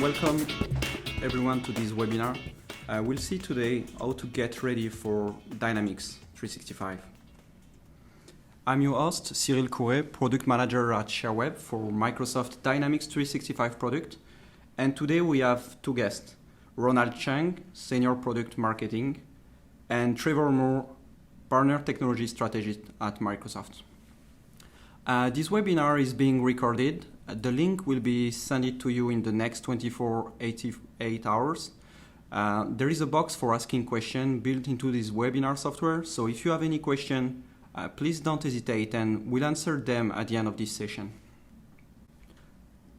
Welcome everyone to this webinar. We'll see today how to get ready for Dynamics 365. I'm your host, Cyril Couret, Product Manager at SherWeb for Microsoft Dynamics 365 product. And today we have two guests, Ronald Chang, Senior Product Marketing, and Trevor Moore, Partner Technology Strategist at Microsoft. This webinar is being recorded. The link will be sent to you in the next 24-88 hours. There is a box for asking questions built into this webinar software. So if you have any question, please don't hesitate and we'll answer them at the end of this session.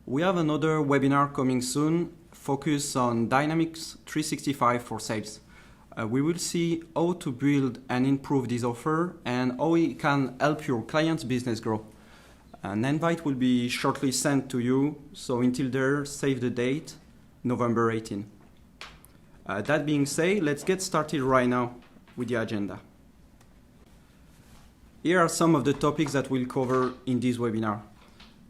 We have another webinar coming soon, focused on Dynamics 365 for sales. We will see how to build and improve this offer and how it can help your client's business grow. An invite will be shortly sent to you, so until there, save the date, November 18. That being said, let's get started right now with the agenda. Here are some of the topics that we'll cover in this webinar.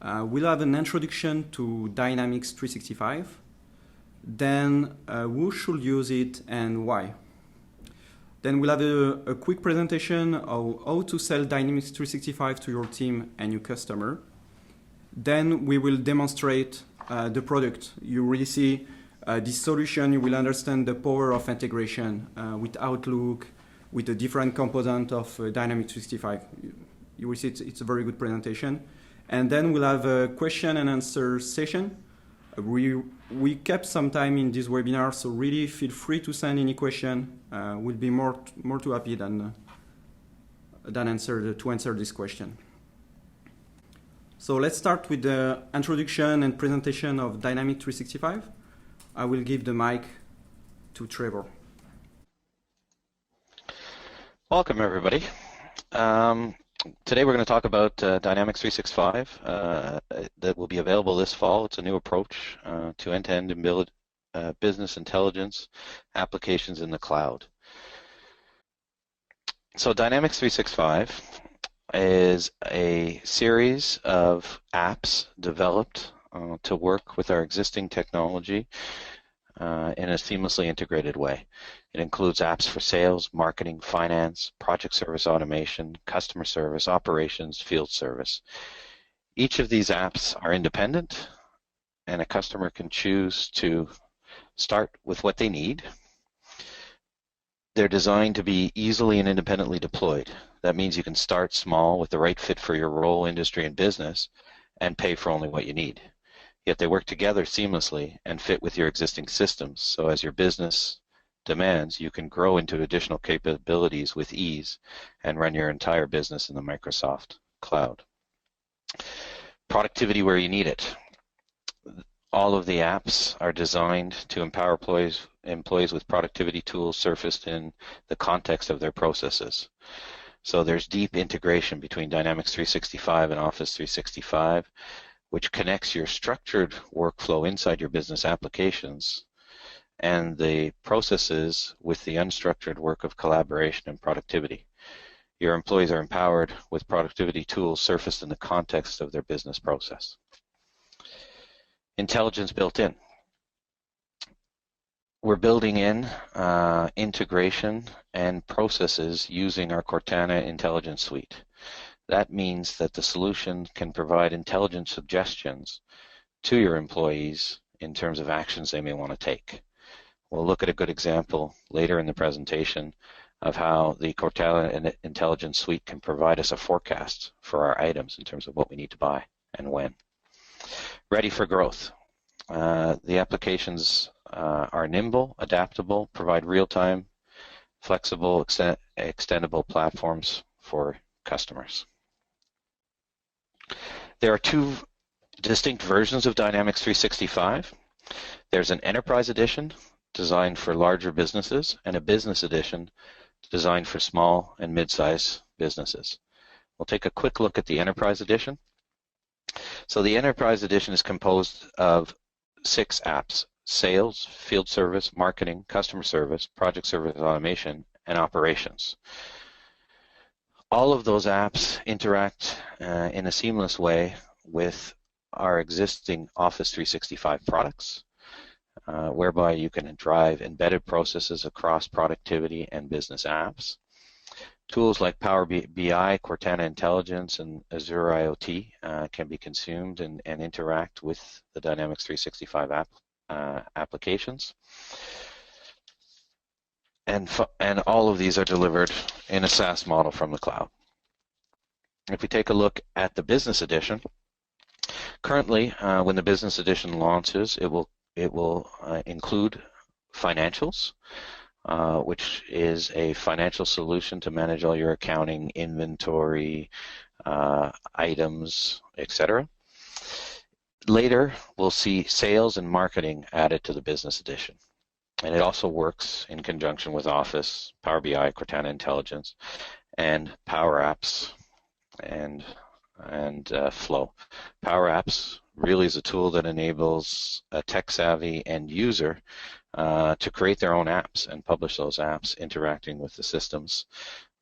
We'll have an introduction to Dynamics 365, then who should use it and why. Then we'll have a quick presentation of how to sell Dynamics 365 to your team and your customer. Then we will demonstrate the product. You really see this solution. You will understand the power of integration with Outlook, with the different components of Dynamics 365. You will see it's a very good presentation. And then we'll have a question and answer session. We kept some time in this webinar, so really feel free to send any question. We'll be more too happy than answer this question. So let's start with the introduction and presentation of Dynamics 365. I will give the mic to Trevor. Welcome, everybody. Today we're going to talk about Dynamics 365 that will be available this fall. It's a new approach to end-to-end and build business intelligence applications in the cloud. So Dynamics 365 is a series of apps developed to work with our existing technology in a seamlessly integrated way. It includes apps for sales, marketing, finance, project service automation, customer service, operations, field service. Each of these apps are independent, and a customer can choose to start with what they need. They're designed to be easily and independently deployed. That means you can start small with the right fit for your role, industry, and business, and pay for only what you need. Yet they work together seamlessly and fit with your existing systems. So as your business demands, you can grow into additional capabilities with ease and run your entire business in the Microsoft cloud. Productivity where you need it. All of the apps are designed to empower employees with productivity tools surfaced in the context of their processes. So there's deep integration between Dynamics 365 and Office 365, which connects your structured workflow inside your business applications and the processes with the unstructured work of collaboration and productivity. Your employees are empowered with productivity tools surfaced in the context of their business process. Intelligence built in. We're building in integration and processes using our Cortana Intelligence Suite. That means that the solution can provide intelligent suggestions to your employees in terms of actions they may want to take. We'll look at a good example later in the presentation of how the Cortana Intelligence Suite can provide us a forecast for our items in terms of what we need to buy and when. Ready for growth. The applications are nimble, adaptable, provide real-time, flexible, extendable platforms for customers. There are two distinct versions of Dynamics 365. There's an Enterprise Edition designed for larger businesses and a Business Edition designed for small and mid-sized businesses. We'll take a quick look at the Enterprise Edition. So the Enterprise Edition is composed of 6 apps: sales, field service, marketing, customer service, project service automation, and operations. All of those apps interact in a seamless way with our existing Office 365 products. whereby you can drive embedded processes across productivity and business apps. Tools like Power BI, Cortana Intelligence, and Azure IoT can be consumed and interact with the Dynamics 365 applications. And all of these are delivered in a SaaS model from the cloud. If we take a look at the Business Edition, currently when the Business Edition launches, it will include financials, which is a financial solution to manage all your accounting, inventory, items, etc. Later, we'll see sales and marketing added to the Business Edition. And it also works in conjunction with Office, Power BI, Cortana Intelligence, and Power Apps and Flow. Power Apps really is a tool that enables a tech-savvy end user to create their own apps and publish those apps interacting with the systems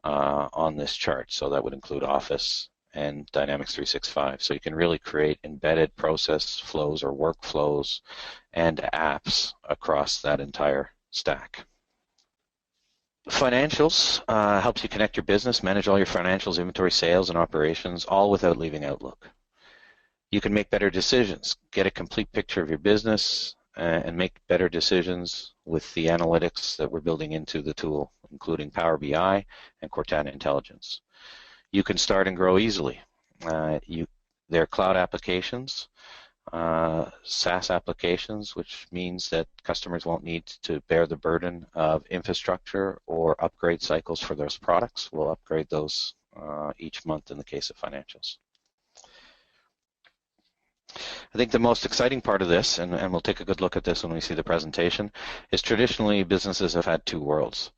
on this chart. So that would include Office and Dynamics 365. So you can really create embedded process flows or workflows and apps across that entire stack. Financials helps you connect your business, manage all your financials, inventory, sales, and operations, all without leaving Outlook. You can make better decisions, get a complete picture of your business, and make better decisions with the analytics that we're building into the tool, including Power BI and Cortana Intelligence. You can start and grow easily. They're cloud applications, SaaS applications, which means that customers won't need to bear the burden of infrastructure or upgrade cycles for those products. We'll upgrade those each month in the case of financials. I think the most exciting part of this, and we'll take a good look at this when we see the presentation, is traditionally businesses have had two worlds.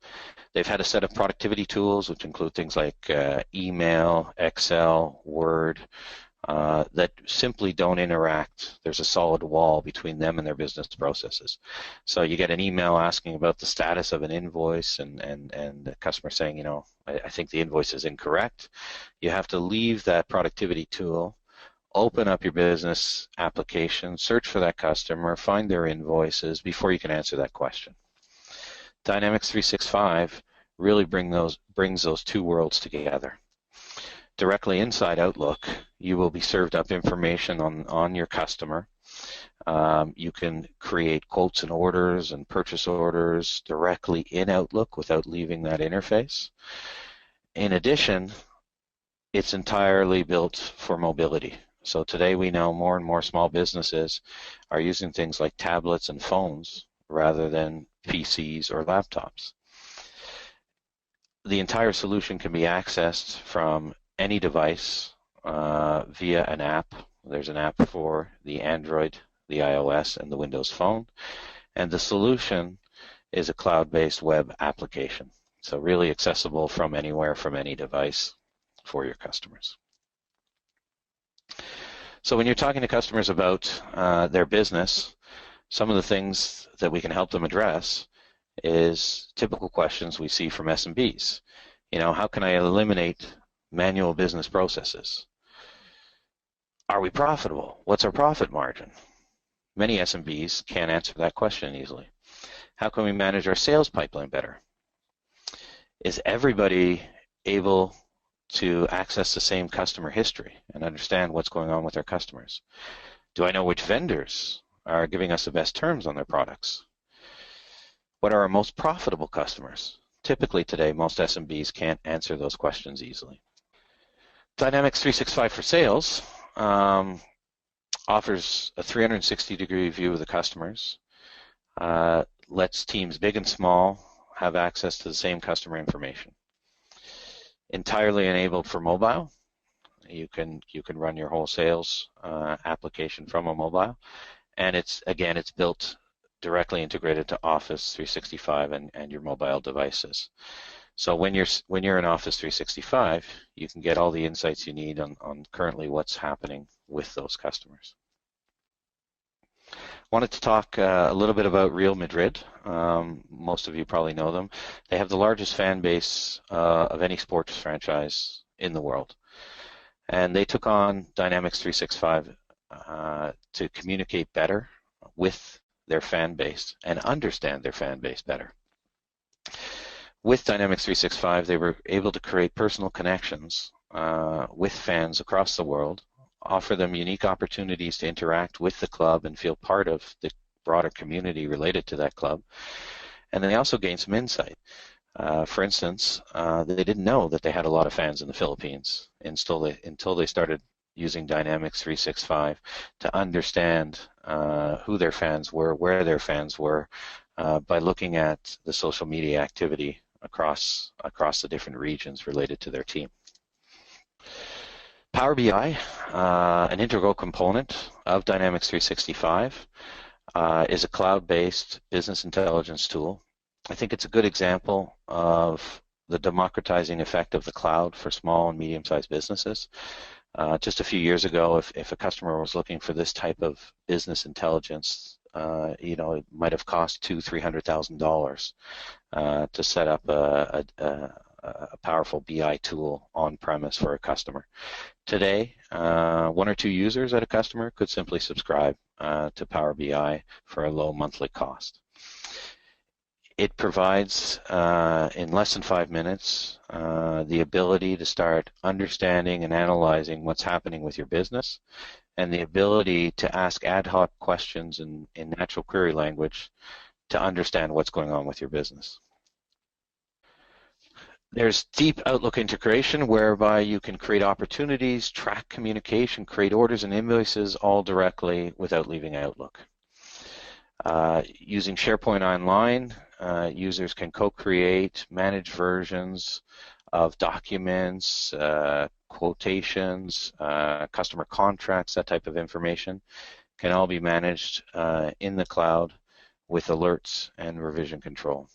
They've had a set of productivity tools, which include things like email, Excel, Word, that simply don't interact. There's a solid wall between them and their business processes. So you get an email asking about the status of an invoice and the customer saying, you know, I think the invoice is incorrect. You have to leave that productivity tool, open up your business application, search for that customer, find their invoices before you can answer that question. Dynamics 365 really brings those two worlds together. Directly inside Outlook, you will be served up information on your customer. You can create quotes and orders and purchase orders directly in Outlook without leaving that interface. In addition, it's entirely built for mobility. So today we know more and more small businesses are using things like tablets and phones rather than PCs or laptops. The entire solution can be accessed from any device via an app. There's an app for the Android, the iOS, and the Windows Phone. And the solution is a cloud-based web application. So really accessible from anywhere, from any device for your customers. So when you're talking to customers about their business, some of the things that we can help them address is typical questions we see from SMBs. You know, how can I eliminate manual business processes? Are we profitable? What's our profit margin? Many SMBs can't answer that question easily. How can we manage our sales pipeline better? Is everybody able to access the same customer history and understand what's going on with our customers? Do I know which vendors are giving us the best terms on their products? What are our most profitable customers? Typically today, most SMBs can't answer those questions easily. Dynamics 365 for Sales offers a 360-degree view of the customers, lets teams big and small have access to the same customer information. Entirely enabled for mobile. You can run your whole sales application from a mobile, and it's built directly integrated to Office 365 and your mobile devices. So when you're in Office 365, you can get all the insights you need on currently what's happening with those customers. Wanted to talk a little bit about Real Madrid. Most of you probably know them. They have the largest fan base of any sports franchise in the world. And they took on Dynamics 365 to communicate better with their fan base and understand their fan base better. With Dynamics 365, they were able to create personal connections with fans across the world, offer them unique opportunities to interact with the club and feel part of the broader community related to that club. And they also gained some insight. For instance, they didn't know that they had a lot of fans in the Philippines until they started using Dynamics 365 to understand who their fans were, where their fans were, by looking at the social media activity across the different regions related to their team. Power BI, an integral component of Dynamics 365, is a cloud-based business intelligence tool. I think it's a good example of the democratizing effect of the cloud for small and medium-sized businesses. Just a few years ago, if a customer was looking for this type of business intelligence, it might have cost $200,000-$300,000 to set up a powerful BI tool on premise for a customer. Today, 1 or 2 users at a customer could simply subscribe to Power BI for a low monthly cost. It provides, in less than 5 minutes, the ability to start understanding and analyzing what's happening with your business, and the ability to ask ad hoc questions in natural query language to understand what's going on with your business. There's deep Outlook integration whereby you can create opportunities, track communication, create orders and invoices all directly without leaving Outlook. Using SharePoint Online, users can co-create, manage versions of documents, quotations, customer contracts, that type of information can all be managed in the cloud with alerts and revision control.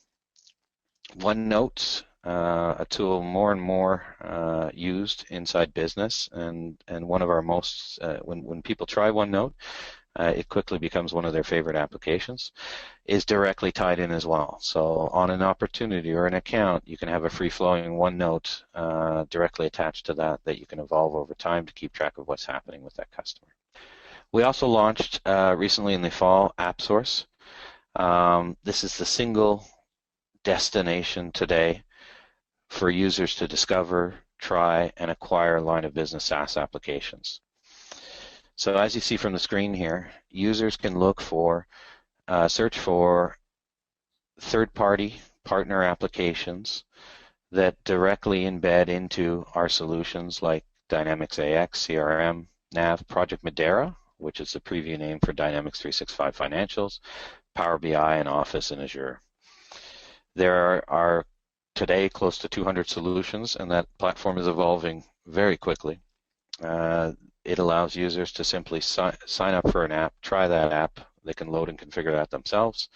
OneNote, a tool more and more used inside business, and one of our most, when people try OneNote, it quickly becomes one of their favorite applications, is directly tied in as well. So on an opportunity or an account, you can have a free-flowing OneNote directly attached to that you can evolve over time to keep track of what's happening with that customer. We also launched recently in the fall AppSource. This is the single destination today for users to discover, try, and acquire line of business SaaS applications. So as you see from the screen here, users can look for, search for third-party partner applications that directly embed into our solutions like Dynamics AX, CRM, NAV, Project Madeira, which is the preview name for Dynamics 365 Financials, Power BI, and Office in Azure. There are today close to 200 solutions, and that platform is evolving very quickly. It allows users to simply sign up for an app, try that app. They can load and configure that themselves,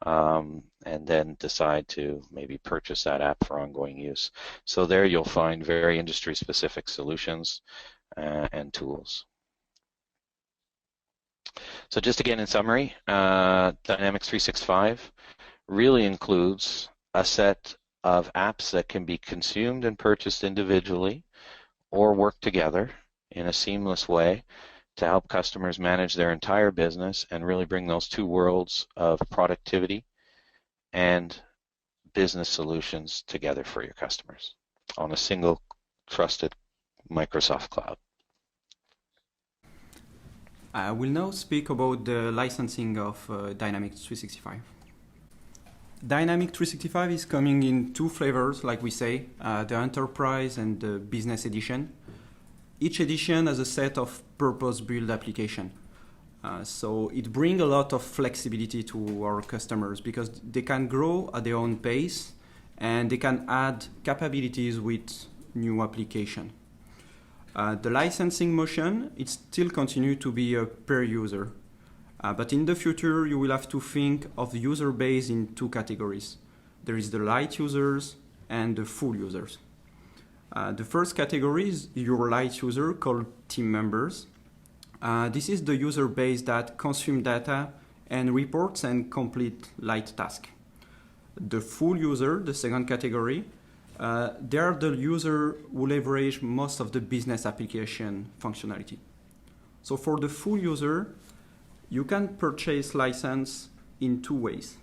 and then decide to maybe purchase that app for ongoing use. So there you'll find very industry-specific solutions and tools. So just again in summary, Dynamics 365 really includes a set of apps that can be consumed and purchased individually or work together in a seamless way to help customers manage their entire business and really bring those two worlds of productivity and business solutions together for your customers on a single trusted Microsoft cloud. I will now speak about the licensing of Dynamics 365. Dynamics 365 is coming in 2 flavors, like we say, the Enterprise and the Business Edition. Each edition has a set of purpose-built applications. So it brings a lot of flexibility to our customers because they can grow at their own pace and they can add capabilities with new application. The licensing motion, it still continues to be a per user. But in the future, you will have to think of the user base in 2 categories. There is the light users and the full users. The first category is your light user called team members. This is the user base that consume data and reports and complete light tasks. The full user, the second category, they are the user who leverage most of the business application functionality. So for the full user, You can purchase license in two ways.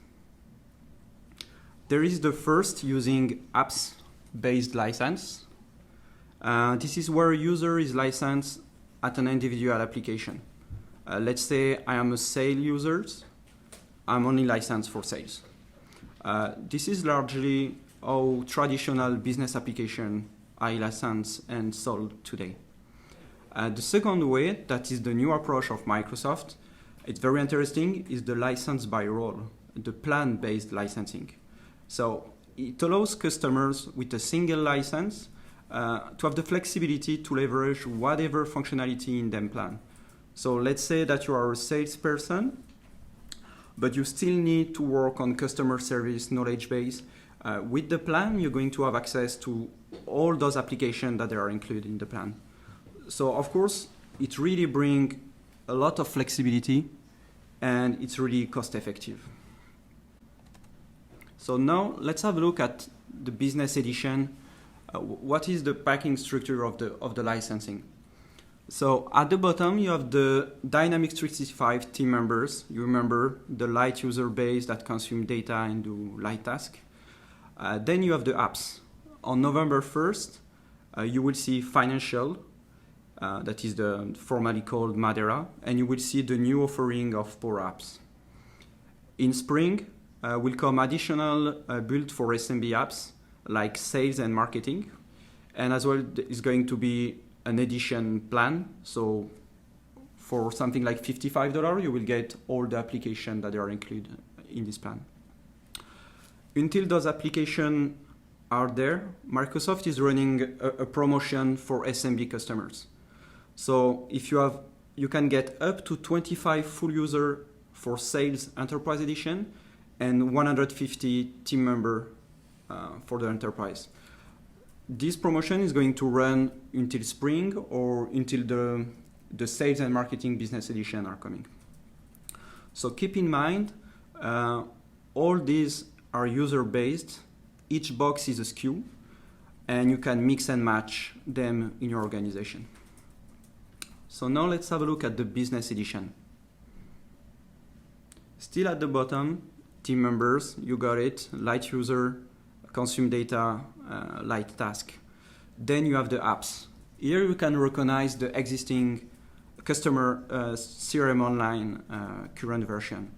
There is the first, using apps-based license. This is where a user is licensed at an individual application. Let's say I am a sales user. I'm only licensed for sales. This is largely how traditional business application are licensed and sold today. The second way, that is the new approach of Microsoft, it's very interesting, is the license by role, the plan-based licensing. So it allows customers with a single license to have the flexibility to leverage whatever functionality in their plan. So let's say that you are a salesperson, but you still need to work on customer service knowledge base. With the plan, you're going to have access to all those applications that are included in the plan. So of course, it really brings a lot of flexibility and it's really cost effective. So now let's have a look at the business edition. What is the packing structure of the licensing? So at the bottom, you have the Dynamics 365 team members. You remember the light user base that consume data and do light tasks. Then you have the apps. On November 1st, you will see financial, that is the formerly called Madeira, and you will see the new offering of Power Apps. In spring, will come additional build for SMB apps like sales and marketing, and as well is going to be an edition plan. So for something like $55, you will get all the applications that are included in this plan. Until those applications are there, Microsoft is running a promotion for SMB customers. So if you can get up to 25 full user for Sales Enterprise Edition and 150 team member for the Enterprise. This promotion is going to run until spring or until the Sales and Marketing Business Edition are coming. So keep in mind, all these are user-based. Each box is a SKU, and you can mix and match them in your organization. So now let's have a look at the Business Edition. Still at the bottom, team members, you got it, light user, consume data, light task. Then you have the apps. Here you can recognize the existing customer CRM Online current version.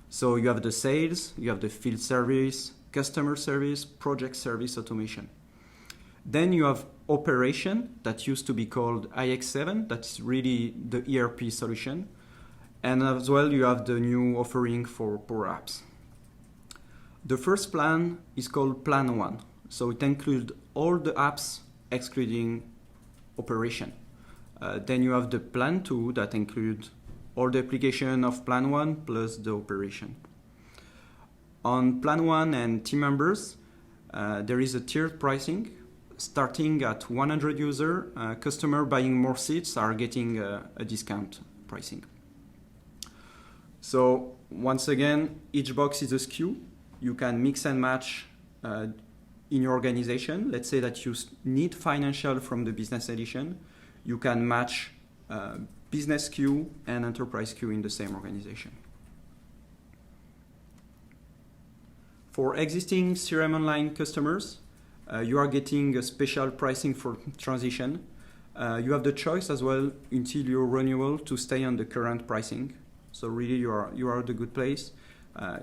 So you have the sales, you have the field service, customer service, project service automation. Then you have operation, that used to be called IX7, that's really the ERP solution. And as well, you have the new offering for Power Apps. The first plan is called Plan 1. So it includes all the apps excluding operation. Then you have the Plan 2 that includes all the application of Plan 1 plus the operation. On Plan 1 and team members, there is a tiered pricing. Starting at 100 user, customer buying more seats are getting a discount pricing. So once again, each box is a SKU. You can mix and match in your organization. Let's say that you need financial from the business edition. You can match business SKU and enterprise SKU in the same organization. For existing CRM Online customers, you are getting a special pricing for transition. You have the choice as well until your renewal to stay on the current pricing. So really you are at a good place.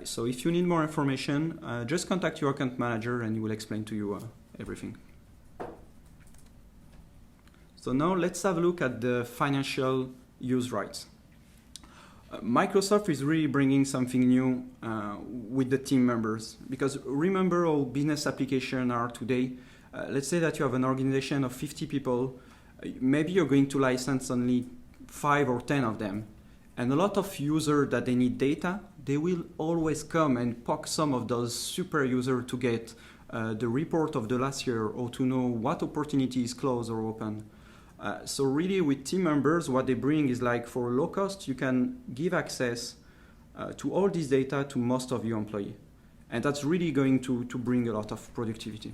So if you need more information, just contact your account manager and he will explain to you everything. So now let's have a look at the financial use rights. Microsoft is really bringing something new with the team members, because remember how business applications are today. Let's say that you have an organization of 50 people. Maybe you're going to license only 5 or 10 of them. And a lot of users that they need data, they will always come and poke some of those super users to get the report of the last year or to know what opportunity is closed or open. So really with team members, what they bring is like for low cost, you can give access to all this data to most of your employees. And that's really going to bring a lot of productivity.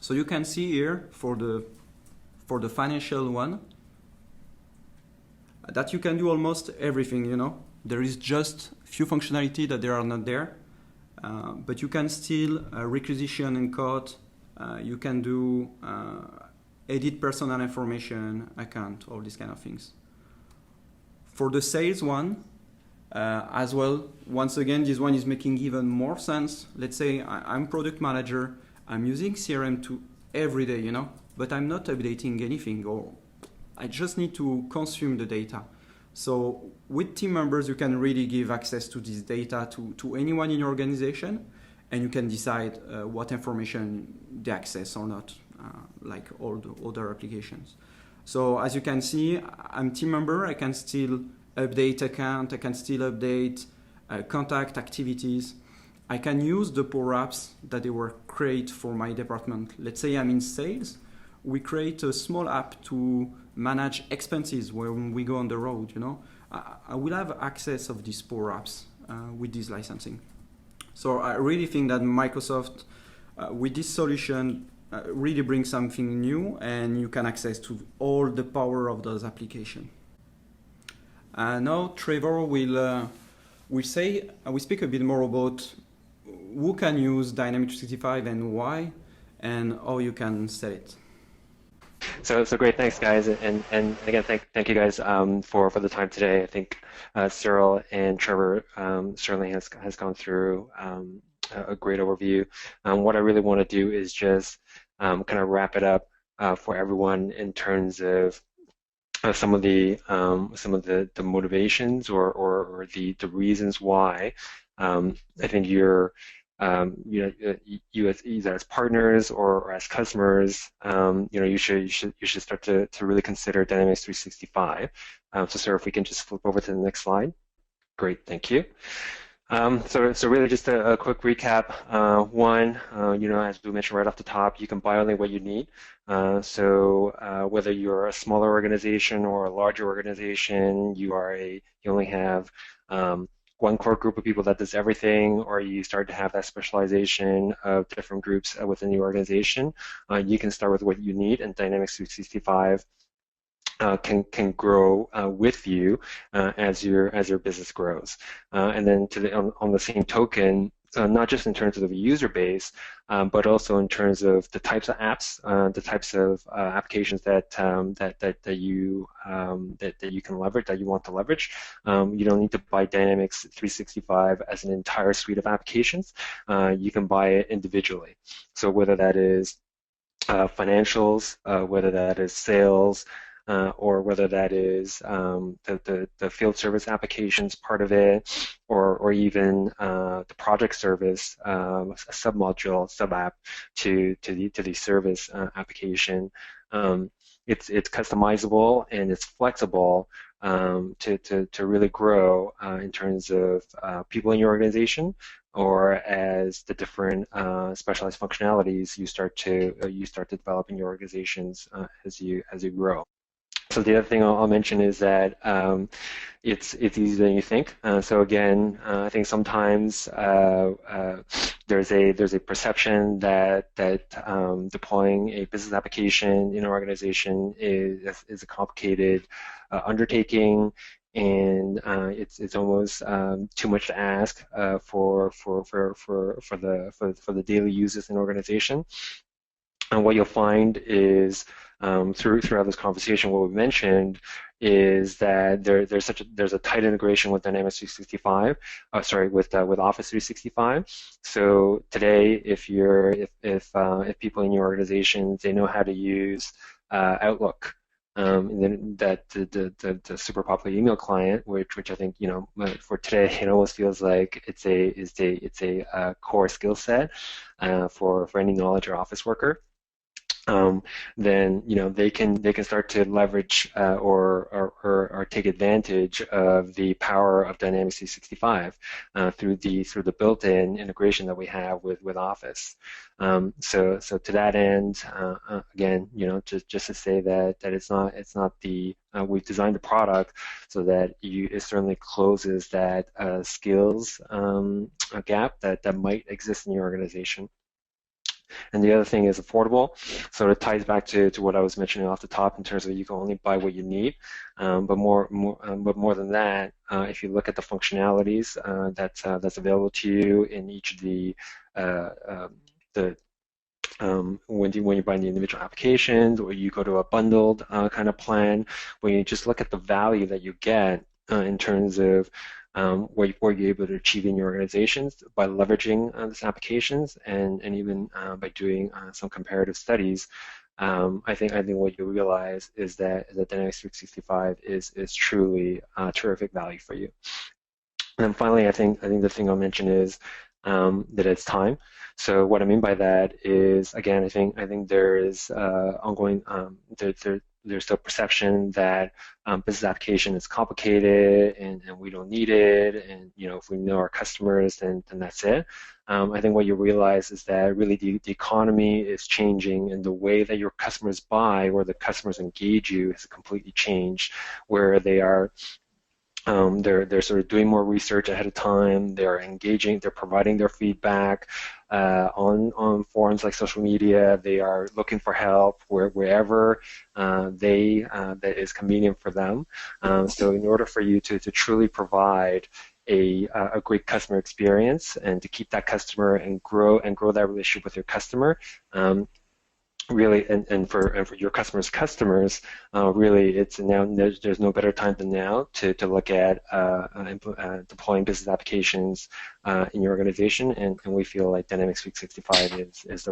So you can see here for the financial one, that you can do almost everything, There is just few functionality that they are not there, but you can still requisition and code. You can do edit personal information, account, all these kind of things. For the sales one, as well, once again, this one is making even more sense. Let's say I'm product manager, I'm using CRM every day, you know, but I'm not updating anything, or I just need to consume the data. So with team members, you can really give access to this data to anyone in your organization, and you can decide what information they access or not, like all the other applications. So as you can see, I'm team member, I can still update account, I can still update contact activities. I can use the Power Apps that they were created for my department. Let's say I'm in sales, we create a small app to manage expenses when we go on the road, you know. I will have access of these Power Apps with this licensing. So I really think that Microsoft, with this solution, really brings something new, and you can access to all the power of those applications. Now Trevor will speak a bit more about who can use Dynamics 365 and why, and how you can sell it. So great, thanks guys, and again thank you guys for the time today. I think Cyril and Trevor certainly has gone through a great overview. What I really want to do is just kind of wrap it up for everyone in terms of some of the motivations or the reasons why I think you're you either as partners or as customers, you should start to really consider Dynamics 365. So sir, if we can just flip over to the next slide. Great, thank you. So really just a quick recap. One, as we mentioned right off the top, you can buy only what you need. So whether you're a smaller organization or a larger organization, you only have one core group of people that does everything, or you start to have that specialization of different groups within the organization, you can start with what you need, and Dynamics 365 can grow with you as your business grows. And then on the same token, not just in terms of the user base, but also in terms of the types of apps, the types of applications that you can leverage, that you want to leverage. You don't need to buy Dynamics 365 as an entire suite of applications. You can buy it individually. So whether that is financials, whether that is sales, or whether that is the field service applications part of it, or even the project service, a sub-module, sub-app to the service application. It's customizable and it's flexible to really grow in terms of people in your organization, or as the different specialized functionalities you start to develop in your organizations as you grow. So the other thing I'll mention is that it's easier than you think. So again, I think sometimes there's a perception that deploying a business application in an organization is a complicated undertaking, and it's almost too much to ask for the daily users in an organization. And what you'll find is throughout this conversation, what we mentioned is that there's a tight integration with Dynamics 365. With Office 365. So today, if people in your organization, they know how to use Outlook, and then the super popular email client, which I think for today it almost feels like it's a core skill set for any knowledge or office worker. Then they can start to leverage or take advantage of the power of Dynamics 365 through the built-in integration that we have with Office. So to that end, again, just to say that it's not the we've designed the product so that it certainly closes that skills gap that might exist in your organization. And the other thing is affordable. So it ties back to what I was mentioning off the top in terms of you can only buy what you need. But more than that, if you look at the functionalities that's available to you in each of when you buy the individual applications, or you go to a bundled kind of plan, when you just look at the value that you get in terms of what you're able to achieve in your organizations by leveraging these applications, and even by doing some comparative studies, I think what you realize is that Dynamics 365 is truly terrific value for you. And then finally, I think the thing I'll mention is that it's time. So what I mean by that is, again, I think there is ongoing there's still perception that business application is complicated and we don't need it, and if we know our customers, then that's it. I think what you realize is that really the economy is changing, and the way that your customers buy or the customers engage you has completely changed, where they are they're sort of doing more research ahead of time. They're engaging. They're providing their feedback on forums like social media. They are looking for help wherever that is convenient for them. So in order for you to truly provide a great customer experience and to keep that customer and grow that relationship with your customer, really, and for your customers, really, it's now there's no better time than now to look at deploying business applications in your organization, and we feel like Dynamics 365 is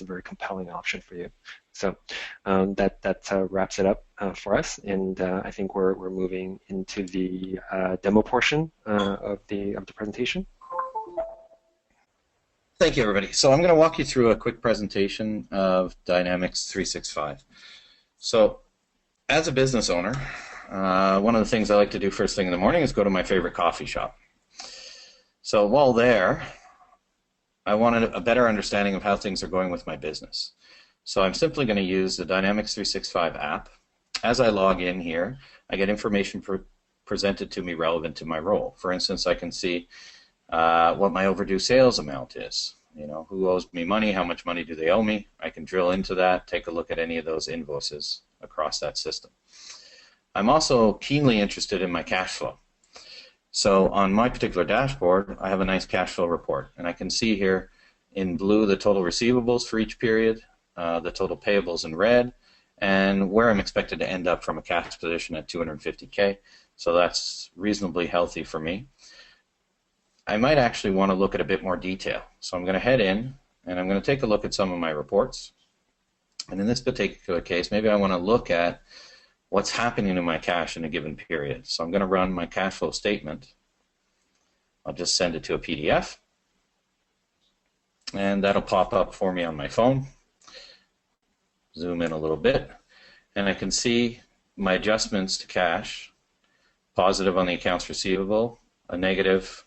a very compelling option for you. So that wraps it up for us, and I think we're moving into the demo portion of the presentation. Thank you, everybody. So I'm going to walk you through a quick presentation of Dynamics 365. So as a business owner, one of the things I like to do first thing in the morning is go to my favorite coffee shop. So while there, I wanted a better understanding of how things are going with my business. So I'm simply going to use the Dynamics 365 app. As I log in here, I get information presented to me relevant to my role. For instance, I can see what my overdue sales amount is. Who owes me money, how much money do they owe me. I can drill into that, take a look at any of those invoices across that system. I'm also keenly interested in my cash flow. So on my particular dashboard, I have a nice cash flow report, and I can see here in blue the total receivables for each period, the total payables in red, and where I'm expected to end up from a cash position at $250K. So that's reasonably healthy for me. I might actually want to look at a bit more detail. So I'm going to head in and I'm going to take a look at some of my reports. And in this particular case, maybe I want to look at what's happening in my cash in a given period. So I'm going to run my cash flow statement. I'll just send it to a PDF. And that'll pop up for me on my phone. Zoom in a little bit. And I can see my adjustments to cash, positive on the accounts receivable, a negative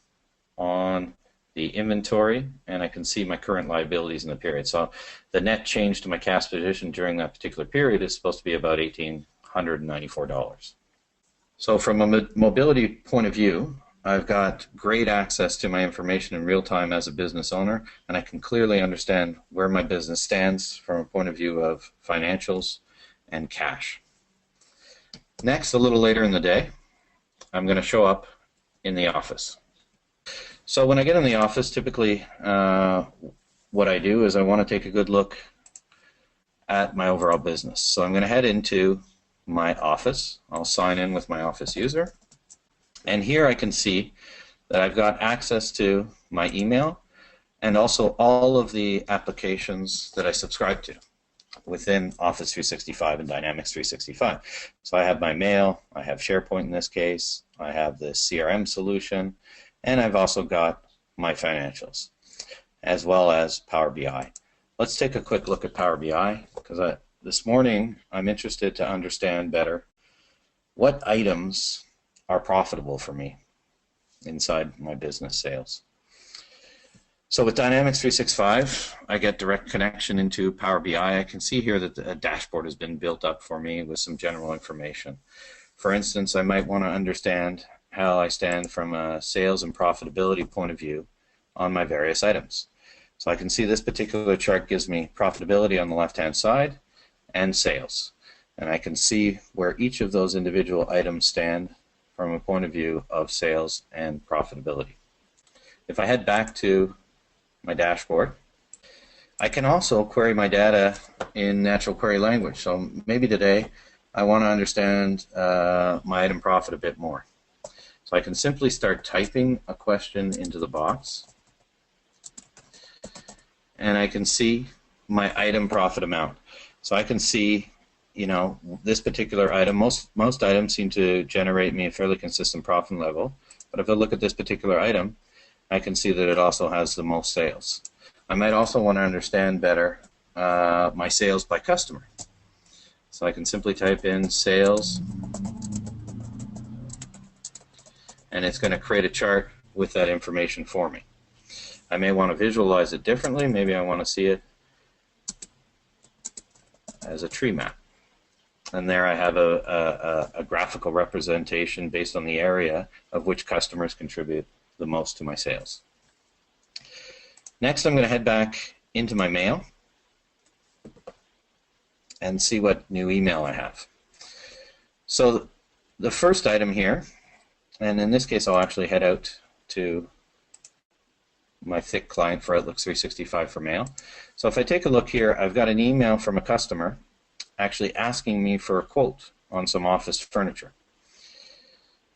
on the inventory, and I can see my current liabilities in the period. So the net change to my cash position during that particular period is supposed to be about $1,894. So from a mobility point of view, I've got great access to my information in real time as a business owner, and I can clearly understand where my business stands from a point of view of financials and cash. Next, a little later in the day, I'm going to show up in the office. So when I get in the office, typically what I do is I want to take a good look at my overall business. So I'm going to head into my office. I'll sign in with my office user. And here I can see that I've got access to my email and also all of the applications that I subscribe to within Office 365 and Dynamics 365. So I have my mail, I have SharePoint in this case, I have the CRM solution, and I've also got my financials, as well as Power BI. Let's take a quick look at Power BI, because this morning I'm interested to understand better what items are profitable for me inside my business sales. So with Dynamics 365, I get direct connection into Power BI. I can see here that a dashboard has been built up for me with some general information. For instance, I might want to understand how I stand from a sales and profitability point of view on my various items. So I can see this particular chart gives me profitability on the left-hand side and sales. And I can see where each of those individual items stand from a point of view of sales and profitability. If I head back to my dashboard, I can also query my data in natural query language. So maybe today I want to understand my item profit a bit more. So I can simply start typing a question into the box, and I can see my item profit amount. So I can see, you know, this particular item, most items seem to generate me a fairly consistent profit level, but if I look at this particular item, I can see that it also has the most sales. I might also want to understand better my sales by customer. So I can simply type in sales, and it's going to create a chart with that information for me. I may want to visualize it differently. Maybe I want to see it as a tree map. And there I have a graphical representation based on the area of which customers contribute the most to my sales. Next, I'm going to head back into my mail and see what new email I have. So the first item here, and in this case I'll actually head out to my thick client for Outlook 365 for mail. So if I take a look here, I've got an email from a customer actually asking me for a quote on some office furniture.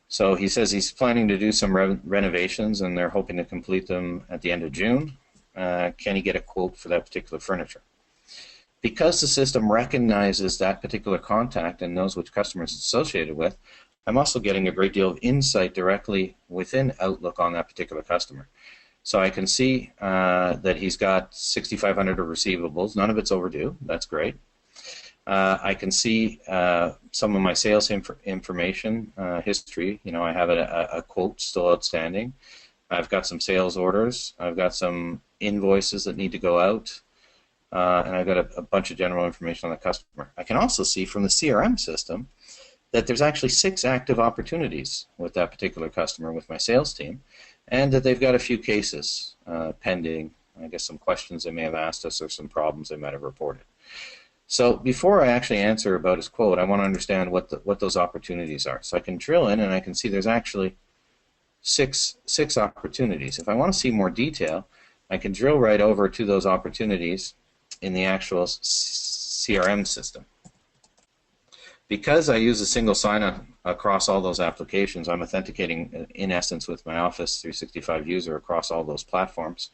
So he says he's planning to do some renovations and they're hoping to complete them at the end of June. Can he get a quote for that particular furniture? Because the system recognizes that particular contact and knows which customer it's associated with, I'm also getting a great deal of insight directly within Outlook on that particular customer. So I can see that he's got 6,500 of receivables. None of it's overdue. That's great. I can see some of my sales information history. You know, I have a quote still outstanding. I've got some sales orders. I've got some invoices that need to go out. And I've got a bunch of general information on the customer. I can also see from the CRM system that there's actually 6 active opportunities with that particular customer with my sales team, and that they've got a few cases pending, I guess some questions they may have asked us or some problems they might have reported. So before I actually answer about his quote, I want to understand what those opportunities are. So I can drill in and I can see there's actually six opportunities. If I want to see more detail, I can drill right over to those opportunities in the actual CRM system. Because I use a single sign-on across all those applications, I'm authenticating in essence with my Office 365 user across all those platforms.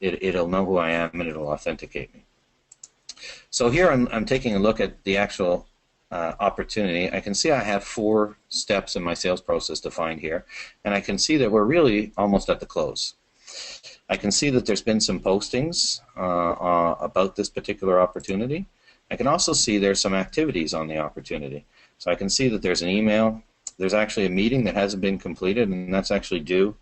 It'll know who I am and it'll authenticate me. So here I'm taking a look at the actual opportunity. I can see I have 4 steps in my sales process defined here, and I can see that we're really almost at the close. I can see that there's been some postings about this particular opportunity. I can also see there's some activities on the opportunity. So I can see that there's an email. There's actually a meeting that hasn't been completed, and that's actually due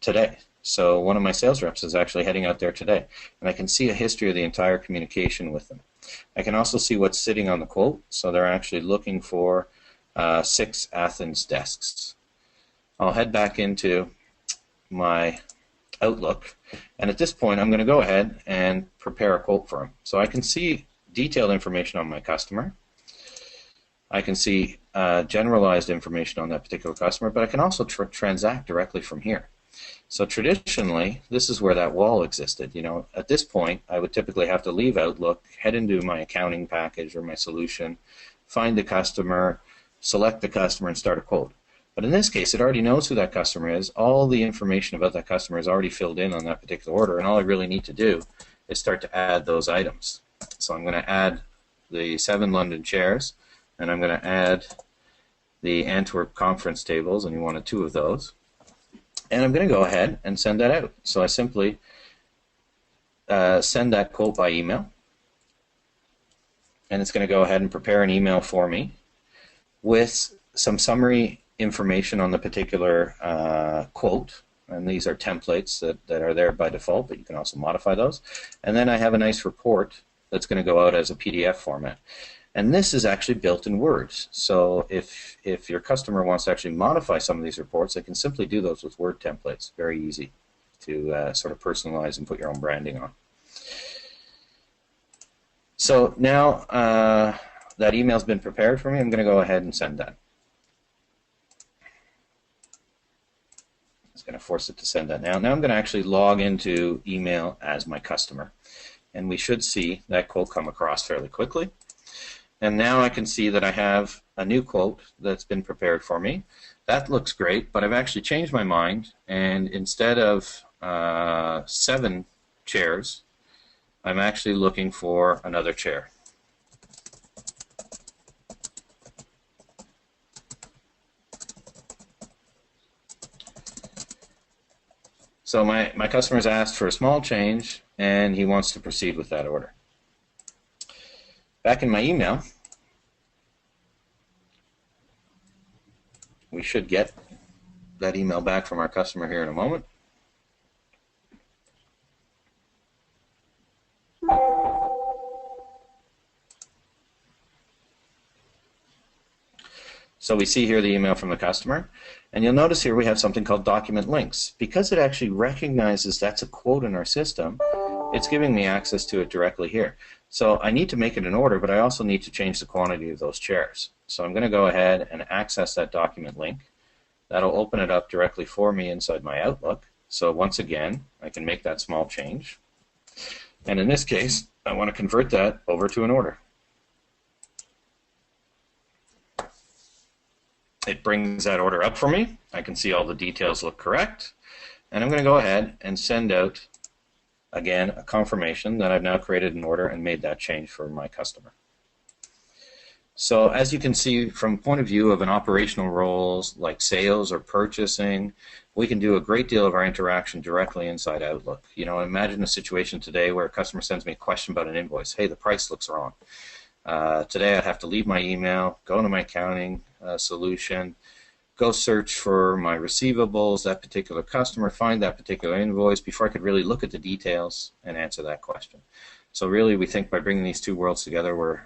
today. So one of my sales reps is actually heading out there today, and I can see a history of the entire communication with them. I can also see what's sitting on the quote. So they're actually looking for 6 Athens desks. I'll head back into my Outlook, and at this point I'm going to go ahead and prepare a quote for him. So I can see detailed information on my customer. I can see generalized information on that particular customer, but I can also transact directly from here. So traditionally, this is where that wall existed. You know, at this point, I would typically have to leave Outlook, head into my accounting package or my solution, find the customer, select the customer, and start a quote. But in this case, it already knows who that customer is. All the information about that customer is already filled in on that particular order, and all I really need to do is start to add those items. So I'm going to add the 7 London chairs, and I'm going to add the Antwerp conference tables, and you wanted 2 of those. And I'm going to go ahead and send that out. So I simply send that quote by email, and it's going to go ahead and prepare an email for me with some summary information on the particular quote. And these are templates that are there by default, but you can also modify those. And then I have a nice report that's going to go out as a PDF format. And this is actually built in Word. So if your customer wants to actually modify some of these reports, they can simply do those with Word templates. Very easy. to sort of personalize and put your own branding on. So now that email's been prepared for me, I'm going to go ahead and send that. It's going to force it to send that now. Now I'm going to actually log into email as my customer. And we should see that quote come across fairly quickly. And now I can see that I have a new quote that's been prepared for me. That looks great, but I've actually changed my mind, and instead of 7 chairs, I'm actually looking for another chair. So my customer's asked for a small change, and he wants to proceed with that order. Back in my email, we should get that email back from our customer here in a moment. So we see here the email from the customer, and you'll notice here we have something called document links. Because it actually recognizes that's a quote in our system, it's giving me access to it directly here. So I need to make it an order, but I also need to change the quantity of those chairs. So I'm going to go ahead and access that document link. That'll open it up directly for me inside my Outlook. So once again, I can make that small change. And in this case, I want to convert that over to an order. It brings that order up for me. I can see all the details look correct. And I'm going to go ahead and send out, again, a confirmation that I've now created an order and made that change for my customer. So as you can see, from the point of view of an operational roles like sales or purchasing, we can do a great deal of our interaction directly inside Outlook. You know, imagine a situation today where a customer sends me a question about an invoice. Hey, the price looks wrong. Today I'd have to leave my email, go to my accounting solution, go search for my receivables, that particular customer, find that particular invoice before I could really look at the details and answer that question. So really, we think by bringing these two worlds together, we're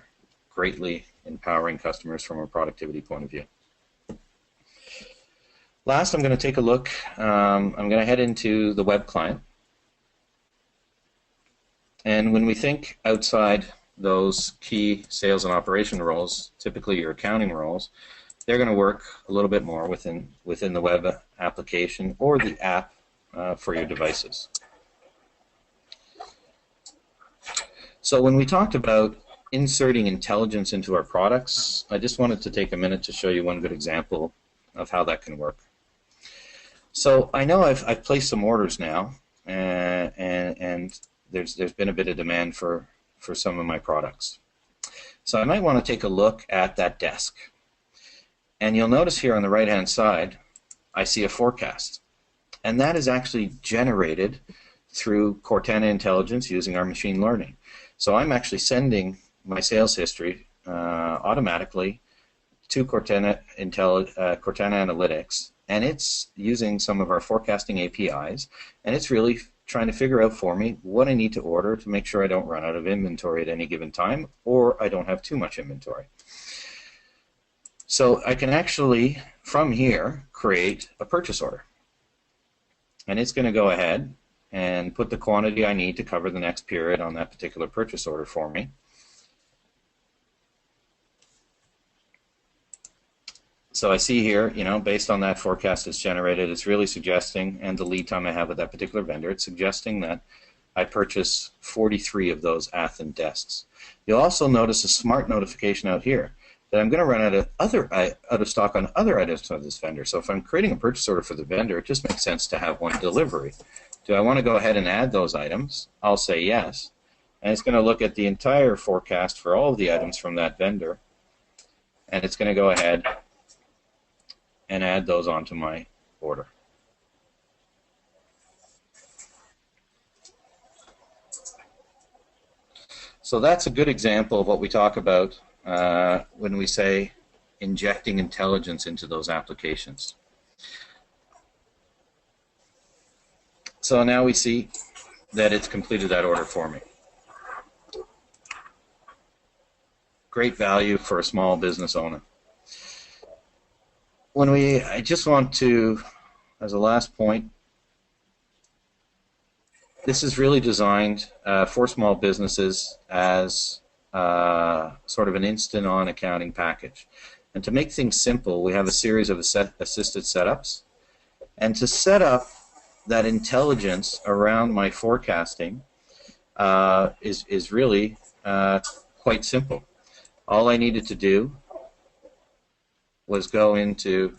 greatly empowering customers from a productivity point of view. Last, I'm going to take a look. I'm going to head into the web client. And when we think outside those key sales and operation roles, typically your accounting roles, they're going to work a little bit more within the web application or the app for your devices. So when we talked about inserting intelligence into our products, I just wanted to take a minute to show you one good example of how that can work. So I know I've placed some orders now, and there's been a bit of demand for some of my products. So I might want to take a look at that desk. And you'll notice here on the right-hand side, I see a forecast. And that is actually generated through Cortana Intelligence using our machine learning. So I'm actually sending my sales history automatically to Cortana Analytics, and it's using some of our forecasting APIs, and it's really trying to figure out for me what I need to order to make sure I don't run out of inventory at any given time, or I don't have too much inventory. So I can actually, from here, create a purchase order. And it's going to go ahead and put the quantity I need to cover the next period on that particular purchase order for me. So I see here, you know, based on that forecast that's generated, it's really suggesting, and the lead time I have with that particular vendor, it's suggesting that I purchase 43 of those Athens desks. You'll also notice a smart notification out here that I'm going to run out of stock on other items of this vendor. So if I'm creating a purchase order for the vendor, it just makes sense to have one delivery. Do I want to go ahead and add those items? I'll say yes. And it's going to look at the entire forecast for all of the items from that vendor, and it's going to go ahead and add those onto my order. So that's a good example of what we talk about when we say injecting intelligence into those applications. So now we see that it's completed that order for me. Great value for a small business owner. I just want to, as a last point, this is really designed for small businesses as sort of an instant-on accounting package. And to make things simple, we have a series of assisted setups. And to set up that intelligence around my forecasting is really quite simple. All I needed to do was go into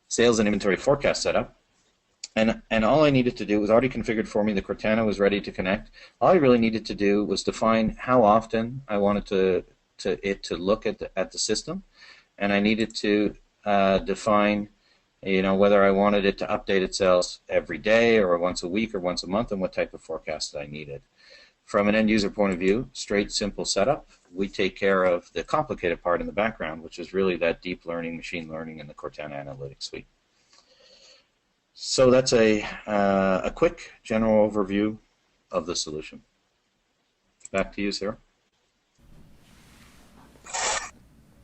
sales and inventory forecast setup, and all I needed to do was already configured for me. The Cortana was ready to connect. All I really needed to do was define how often I wanted it to look at the system, and I needed to define, whether I wanted it to update itself every day or once a week or once a month, and what type of forecast I needed. From an end user point of view, straight, simple setup. We take care of the complicated part in the background, which is really that deep learning, machine learning, and the Cortana Analytics Suite. So that's a quick general overview of the solution. Back to you, Sarah.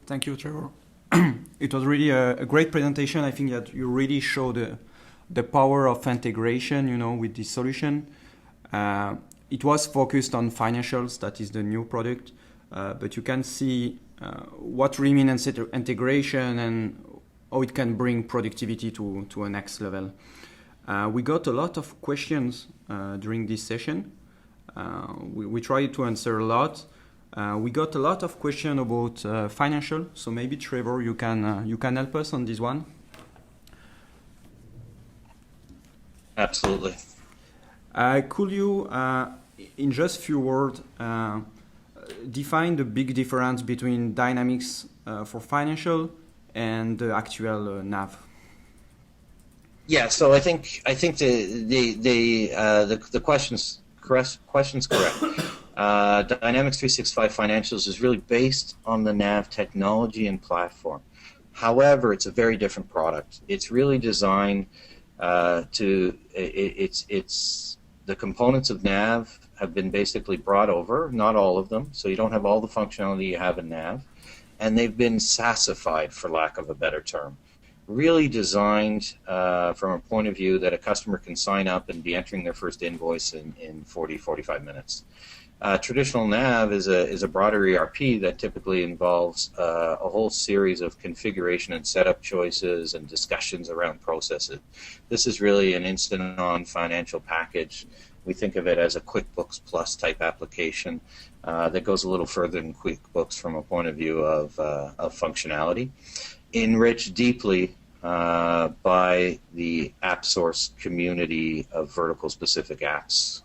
Thank you, Trevor. It was really a great presentation. I think that you really showed the power of integration, with this solution. It was focused on financials, that is the new product, but you can see what really means integration and how it can bring productivity to a next level. We got a lot of questions during this session. We tried to answer a lot. We got a lot of questions about financial, so maybe Trevor, you can help us on this one. Absolutely. Could you, in just a few words, define the big difference between Dynamics for financial and the actual NAV? Yeah, so I think the question's correct. Dynamics 365 Financials is really based on the NAV technology and platform. However, it's a very different product. It's really designed the components of NAV have been basically brought over, not all of them, so you don't have all the functionality you have in NAV, and they've been SaaSified, for lack of a better term. Really designed from a point of view that a customer can sign up and be entering their first invoice in 40-45 minutes. Traditional NAV is a broader ERP that typically involves a whole series of configuration and setup choices and discussions around processes. This is really an instant-on financial package. We think of it as a QuickBooks Plus type application that goes a little further than QuickBooks from a point of view of functionality, enriched deeply by the app source community of vertical-specific apps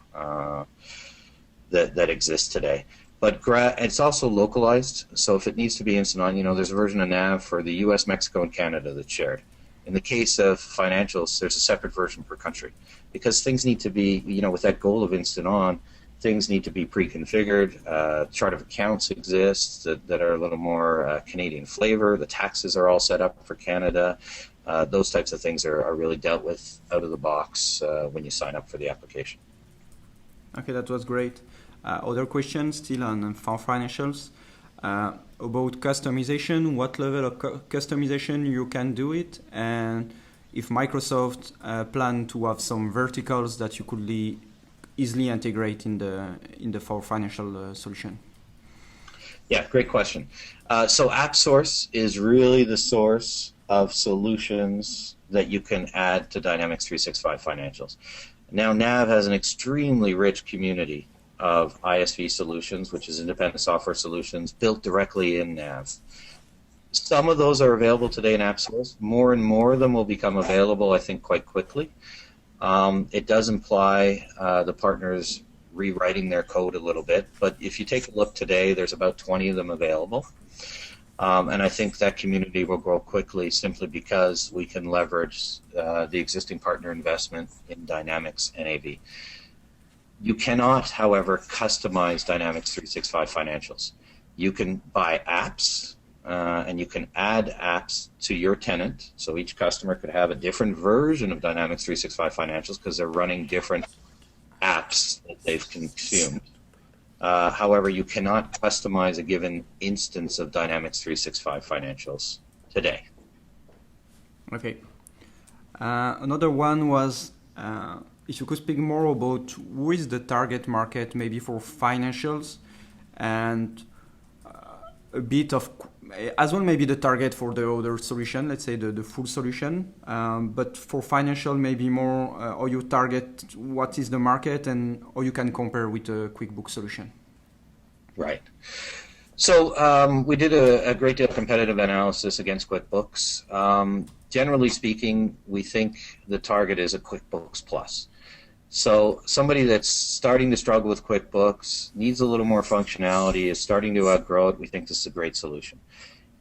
that exists today. But it's also localized, so if it needs to be instant-on, there's a version of NAV for the US, Mexico, and Canada that's shared. In the case of financials, there's a separate version per country, because things need to be, with that goal of instant-on, things need to be pre-configured. Chart of accounts exists that are a little more Canadian flavor. The taxes are all set up for Canada. Those types of things are really dealt with out of the box when you sign up for the application. Okay, that was great. Other questions still on financials about customization. What level of customization you can do it, and if Microsoft plan to have some verticals that you could easily integrate in the for financial solution. Yeah, great question. So AppSource is really the source of solutions that you can add to Dynamics 365 Financials. Now, NAV has an extremely rich community of ISV solutions, which is independent software solutions, built directly in NAV. Some of those are available today in AppSource. More and more of them will become available, I think, quite quickly. It does imply the partners rewriting their code a little bit, but if you take a look today, there's about 20 of them available. And I think that community will grow quickly simply because we can leverage the existing partner investment in Dynamics NAV. You cannot, however, customize Dynamics 365 Financials. You can buy apps, and you can add apps to your tenant. So each customer could have a different version of Dynamics 365 Financials because they're running different apps that they've consumed. However, you cannot customize a given instance of Dynamics 365 Financials today. Okay. Another one was if you could speak more about who is the target market maybe for financials, and a bit of as well maybe the target for the other solution, let's say the full solution, but for financial maybe more how you target what is the market and how you can compare with a QuickBooks solution. Right. So we did a great deal of competitive analysis against QuickBooks. Generally speaking, we think the target is a QuickBooks Plus. So somebody that's starting to struggle with QuickBooks, needs a little more functionality, is starting to outgrow it, we think this is a great solution.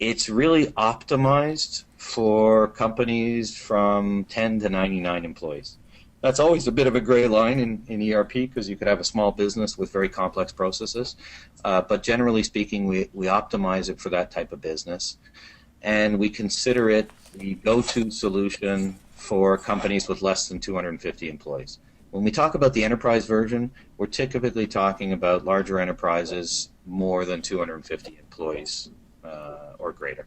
It's really optimized for companies from 10 to 99 employees. That's always a bit of a gray line in ERP because you could have a small business with very complex processes. But generally speaking, we optimize it for that type of business. And we consider it the go-to solution for companies with less than 250 employees. When we talk about the enterprise version, we're typically talking about larger enterprises, more than 250 employees or greater.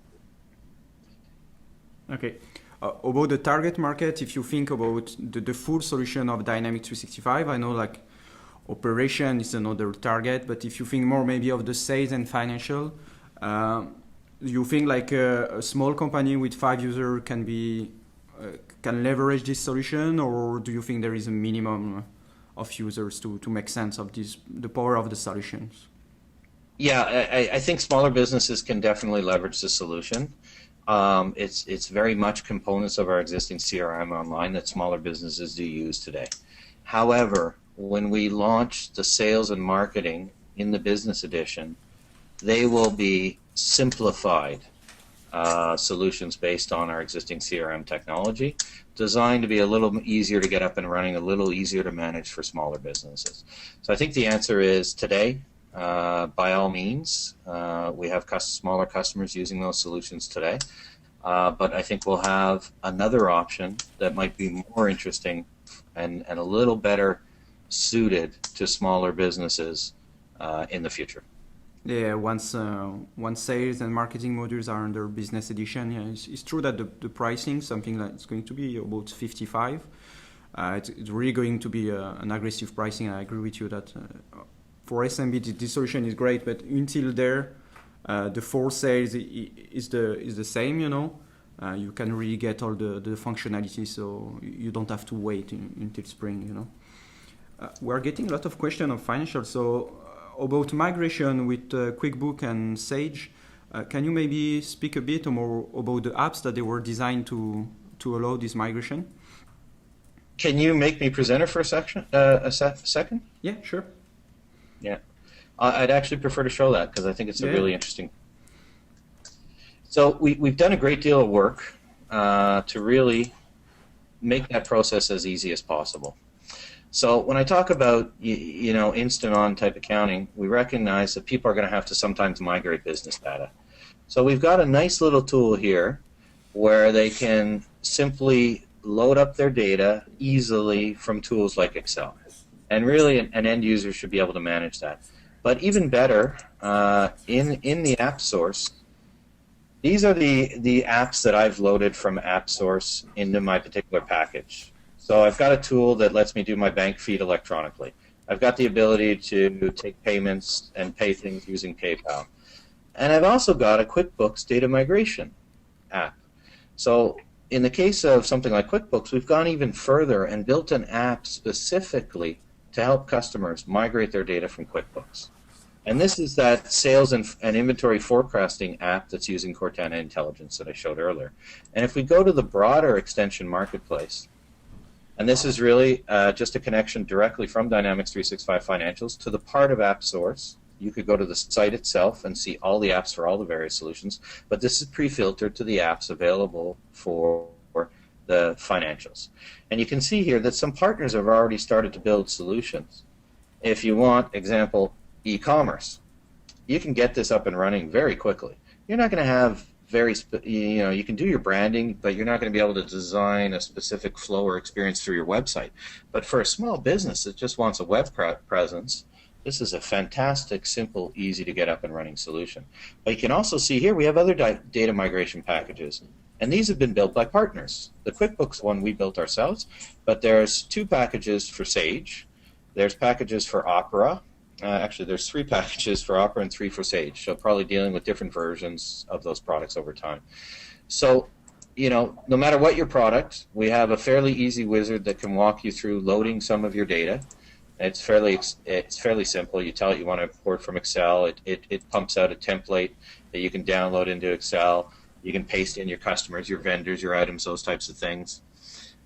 Okay. About the target market, if you think about the full solution of Dynamics 365, I know like operation is another target, but if you think more maybe of the sales and financial, you think like a small company with 5 users can leverage this solution, or do you think there is a minimum of users to make sense of the power of the solutions? Yeah, I think smaller businesses can definitely leverage the solution. It's very much components of our existing CRM online that smaller businesses do use today. However, when we launch the sales and marketing in the business edition, they will be simplified solutions based on our existing CRM technology, designed to be a little easier to get up and running, a little easier to manage for smaller businesses. So I think the answer is today, by all means, we have smaller customers using those solutions today, but I think we'll have another option that might be more interesting and a little better suited to smaller businesses in the future. Yeah, once sales and marketing modules are under business edition, yeah, it's true that the pricing, something like it's going to be about 55. It's really going to be an aggressive pricing. I agree with you that for SMB this solution is great, but until there, the for sales is the same. You know, you can really get all the functionality, so you don't have to wait until spring. You know, we're getting a lot of questions on financial, so. About migration with QuickBooks and Sage, can you maybe speak a bit more about the apps that they were designed to allow this migration? Can you make me presenter for a second? Yeah, sure. Yeah, I'd actually prefer to show that because I think it's a really interesting. So we've done a great deal of work to really make that process as easy as possible. So when I talk about instant-on type accounting, we recognize that people are going to have to sometimes migrate business data. So we've got a nice little tool here where they can simply load up their data easily from tools like Excel. And really an end user should be able to manage that. But even better, in the app source, these are the apps that I've loaded from app source into my particular package. So I've got a tool that lets me do my bank feed electronically. I've got the ability to take payments and pay things using PayPal. And I've also got a QuickBooks data migration app. So in the case of something like QuickBooks, we've gone even further and built an app specifically to help customers migrate their data from QuickBooks. And this is that sales and inventory forecasting app that's using Cortana Intelligence that I showed earlier. And if we go to the broader extension marketplace, and this is really just a connection directly from Dynamics 365 Financials to the part of App Source. You could go to the site itself and see all the apps for all the various solutions, but this is pre-filtered to the apps available for the financials. And you can see here that some partners have already started to build solutions. If you want, example, e-commerce, you can get this up and running very quickly. You're not going to have you can do your branding, but you're not going to be able to design a specific flow or experience through your website. But for a small business that just wants a web presence, This is a fantastic, simple, easy to get up and running solution. But you can also see here we have other data migration packages. And these have been built by partners. The QuickBooks one we built ourselves, but there's 2 packages for Sage. There's packages for Opera. Actually, there's 3 packages for Opera and 3 for Sage. So probably dealing with different versions of those products over time. So, you know, no matter what your product, we have a fairly easy wizard that can walk you through loading some of your data. It's fairly simple. You tell it you want to import from Excel. It pumps out a template that you can download into Excel. You can paste in your customers, your vendors, your items, those types of things,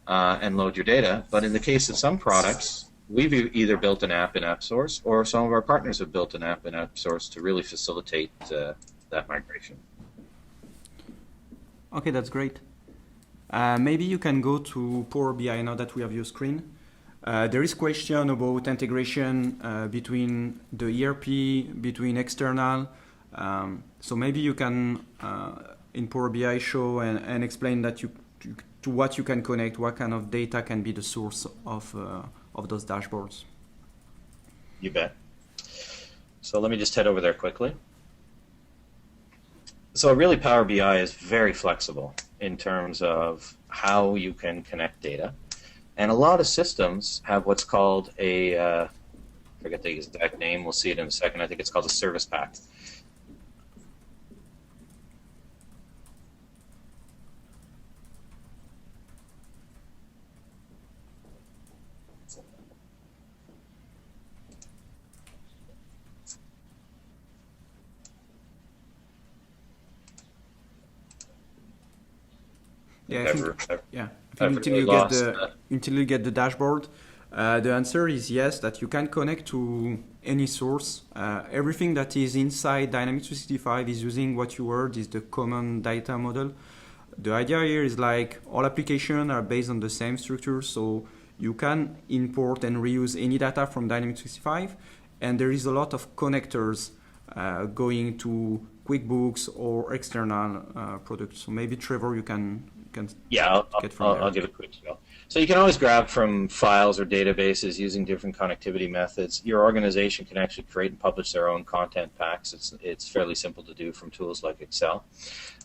and load your data. But in the case of some products, we've either built an app in AppSource, or some of our partners have built an app in AppSource to really facilitate that migration. Okay, that's great. Maybe you can go to Power BI now that we have your screen. There is question about integration between the ERP, between external. So maybe you can in Power BI show and explain that to what you can connect, what kind of data can be the source of those dashboards. You bet. So let me just head over there quickly. So really Power BI is very flexible in terms of how you can connect data. And a lot of systems have what's called a, forget the exact name, we'll see it in a second, I think it's called a service pack. Yeah, I think until you get the dashboard, the answer is yes, that you can connect to any source. Everything that is inside Dynamics 365 is using what you heard is the common data model. The idea here is like all applications are based on the same structure, so you can import and reuse any data from Dynamics 365, and there is a lot of connectors going to QuickBooks or external products. So maybe Trevor, you can I'll give a quick go. So you can always grab from files or databases using different connectivity methods. Your organization can actually create and publish their own content packs. It's fairly simple to do from tools like Excel.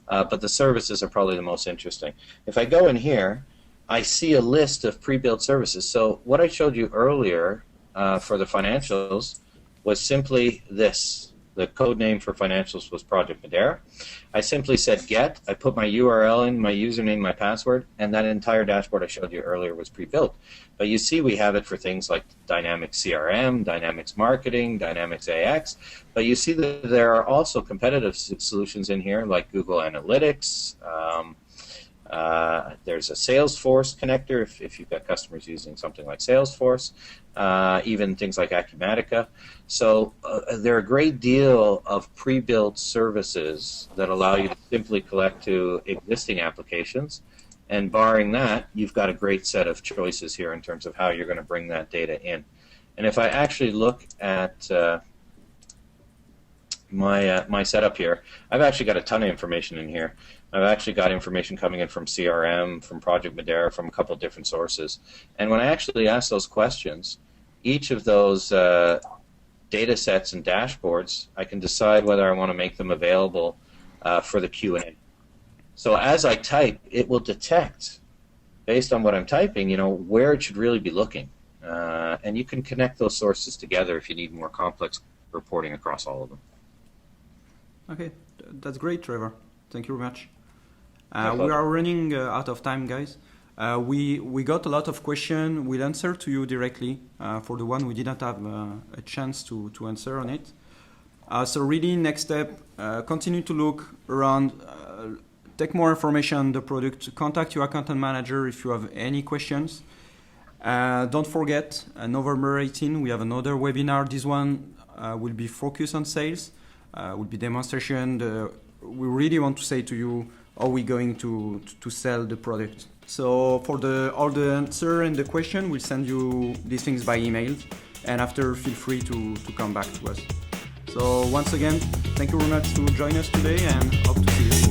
But the services are probably the most interesting. If I go in here, I see a list of pre-built services. So what I showed you earlier for the financials was simply this. The code name for financials was Project Madeira. I simply said get, I put my URL in, my username, my password, and that entire dashboard I showed you earlier was pre-built. But you see we have it for things like Dynamics CRM, Dynamics Marketing, Dynamics AX, but you see that there are also competitive solutions in here like Google Analytics. There's a Salesforce connector if you've got customers using something like Salesforce, even things like Acumatica. So there are a great deal of pre-built services that allow you to simply collect to existing applications. And barring that, you've got a great set of choices here in terms of how you're going to bring that data in. And if I actually look at my setup here, I've actually got a ton of information in here. I've actually got information coming in from CRM, from Project Madeira, from a couple of different sources. And when I actually ask those questions, each of those data sets and dashboards, I can decide whether I want to make them available for the Q&A. So as I type, it will detect, based on what I'm typing, you know, where it should really be looking. And you can connect those sources together if you need more complex reporting across all of them. Okay, that's great, Trevor. Thank you very much. We are running out of time, guys. We got a lot of questions. We'll answer to you directly for the one we didn't have a chance to answer on it. So really, next step, continue to look around, take more information on the product, contact your account manager if you have any questions. Don't forget, November 18, we have another webinar. This one will be focused on sales, will be demonstration. We really want to say to you, are we going to sell the product? So for all the answer and the question, we'll send you these things by email, and after feel free to come back to us. So once again, thank you very much to join us today, and hope to see you.